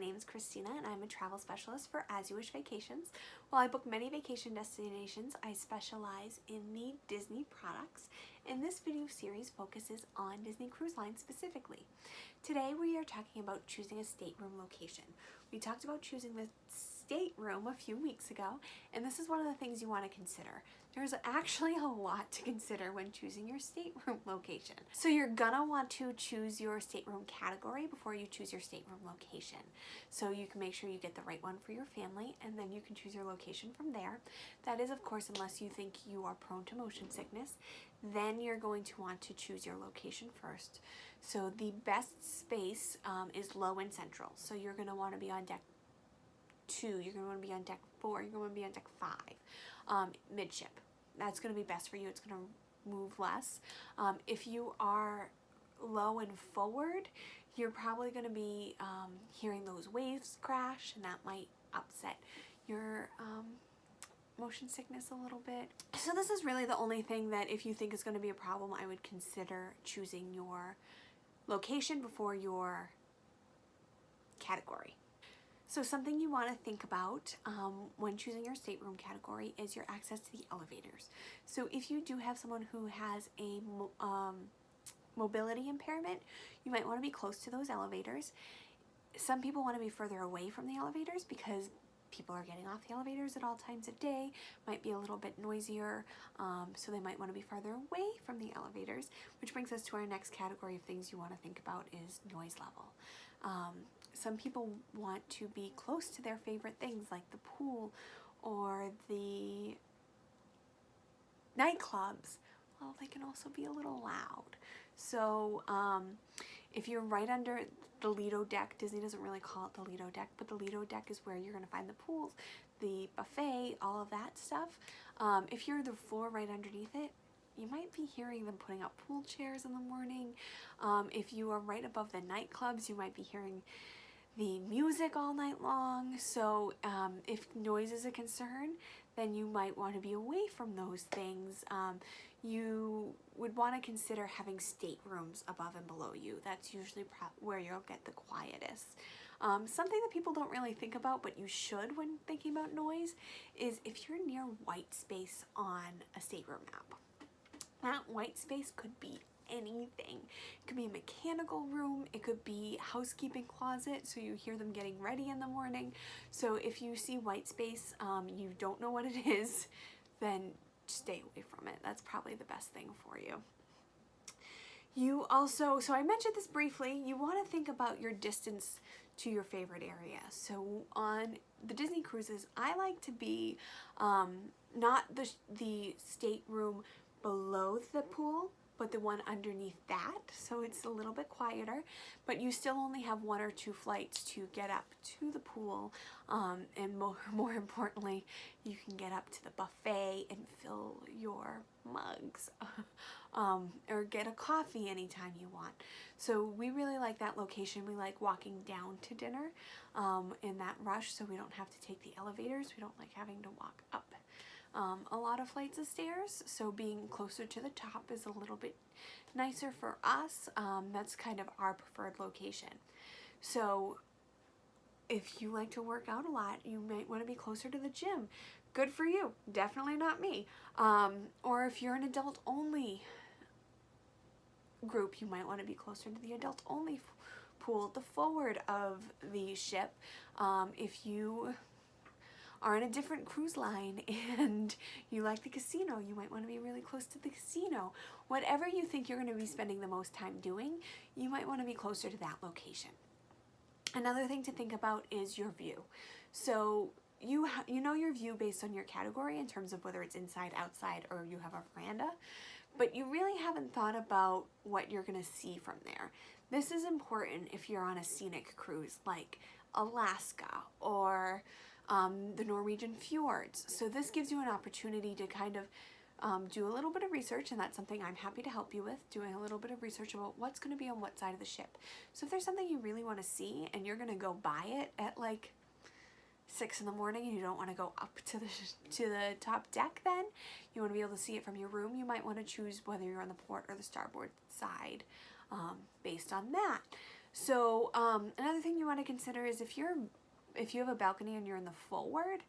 name is Christina and I'm a travel specialist for As You Wish Vacations. While I book many vacation destinations, I specialize in the Disney products, and this video series focuses on Disney Cruise Line specifically. Today we are talking about choosing a stateroom location. We talked about choosing the stateroom a few weeks ago, and this is one of the things you want to consider. There's actually a lot to consider when choosing your stateroom location. So you're gonna want to choose your stateroom category before you choose your stateroom location. So you can make sure you get the right one for your family, and then you can choose your location from there. That is, of course, unless you think you are prone to motion sickness, then you're going to want to choose your location first. So the best space is low and central. So you're gonna want to be on deck 2, you're going to want to be on deck 4, you're going to be on deck 5, midship. That's going to be best for you. It's going to move less. If you are low and forward, you're probably going to be hearing those waves crash, and that might upset your motion sickness a little bit. So this is really the only thing that, if you think is going to be a problem, I would consider choosing your location before your category. So something you want to think about when choosing your stateroom category is your access to the elevators. So if you do have someone who has a mobility impairment, you might want to be close to those elevators. Some people want to be further away from the elevators because people are getting off the elevators at all times of day, might be a little bit noisier, so they might want to be farther away from the elevators, which brings us to our next category of things you want to think about is noise level. Some people want to be close to their favorite things like the pool or the nightclubs. Well, they can also be a little loud. So if you're right under the Lido deck, Disney doesn't really call it the Lido deck, but the Lido deck is where you're going to find the pools, the buffet, all of that stuff. If you're the floor right underneath it, you might be hearing them putting up pool chairs in the morning. If you are right above the nightclubs, you might be hearing the music all night long. So if noise is a concern, then you might want to be away from those things. You would want to consider having staterooms above and below you. That's usually where you'll get the quietest. Something that people don't really think about, but you should when thinking about noise, is if you're near white space on a stateroom map. That white space could be anything. It could be a mechanical room, it could be housekeeping closet, so you hear them getting ready in the morning. So if you see white space, you don't know what it is, then stay away from it. That's probably the best thing for you. You also, so I mentioned this briefly, you want to think about your distance to your favorite area. So on the Disney cruises, I like to be not the stateroom below the pool, but the one underneath that, so it's a little bit quieter, but you still only have 1 or 2 flights to get up to the pool, and more importantly, you can get up to the buffet and fill your mugs, or get a coffee anytime you want. So we really like that location. We like walking down to dinner in that rush, so we don't have to take the elevators. We don't like having to walk up a lot of flights of stairs, so being closer to the top is a little bit nicer for us. That's kind of our preferred location. So if you like to work out a lot, you might want to be closer to the gym. Good for you. Definitely not me. Or if you're an adult only group, you might want to be closer to the adult only pool at the forward of the ship. If you are in a different cruise line and you like the casino, you might want to be really close to the casino. Whatever you think you're going to be spending the most time doing, you might want to be closer to that location. Another thing to think about is your view. So you know your view based on your category in terms of whether it's inside, outside, or you have a veranda, but you really haven't thought about what you're going to see from there. This is important if you're on a scenic cruise like Alaska or the Norwegian fjords. So this gives you an opportunity to kind of do a little bit of research, and that's something I'm happy to help you with, doing a little bit of research about what's going to be on what side of the ship. So if there's something you really want to see and you're going to go buy it at like 6 in the morning and you don't want to go up to the top deck, then you want to be able to see it from your room, you might want to choose whether you're on the port or the starboard side based on that. So another thing you want to consider is if you have a balcony and you're in the forward,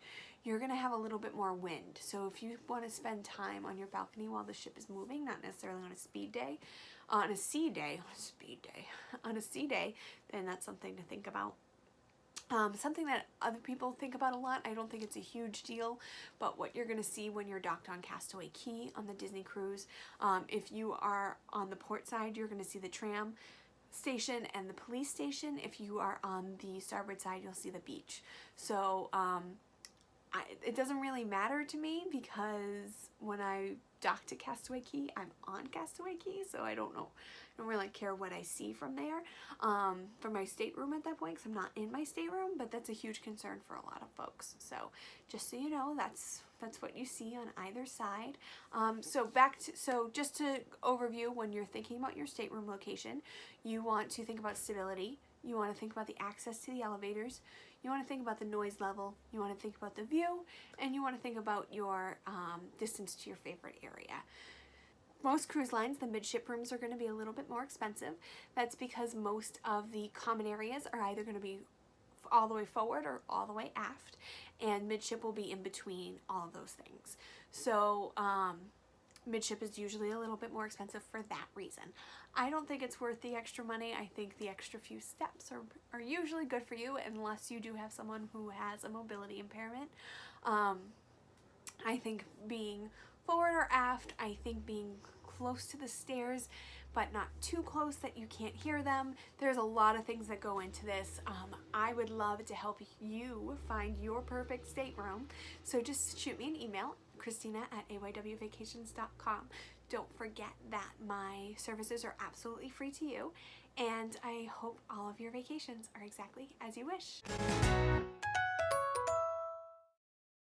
you're going to have a little bit more wind. So if you want to spend time on your balcony while the ship is moving, not necessarily on a speed day, on a sea day, then that's something to think about. Something that other people think about a lot, I don't think it's a huge deal, but what you're going to see when you're docked on Castaway Cay on the Disney cruise, if you are on the port side, you're going to see the tram station and the police station. If you are on the starboard side, you'll see the beach. So it doesn't really matter to me, because when I docked at Castaway Cay, I'm on Castaway Cay, so I don't really care what I see from there for my stateroom at that point, because I'm not in my stateroom, but that's a huge concern for a lot of folks. So just so you know, that's what you see on either side. So just to overview, when you're thinking about your stateroom location, you want to think about stability, you want to think about the access to the elevators, you want to think about the noise level, you want to think about the view, and you want to think about your distance to your favorite area. Most cruise lines, the midship rooms are going to be a little bit more expensive. That's because most of the common areas are either going to be all the way forward or all the way aft, and midship will be in between all of those things. So midship is usually a little bit more expensive for that reason. I don't think it's worth the extra money. I think the extra few steps are usually good for you, unless you do have someone who has a mobility impairment. I think being forward or aft, I think being close to the stairs but not too close that you can't hear them. There's a lot of things that go into this. I would love to help you find your perfect stateroom, so just shoot me an email, Christina@aywvacations.com. Don't forget that my services are absolutely free to you, and I hope all of your vacations are exactly as you wish.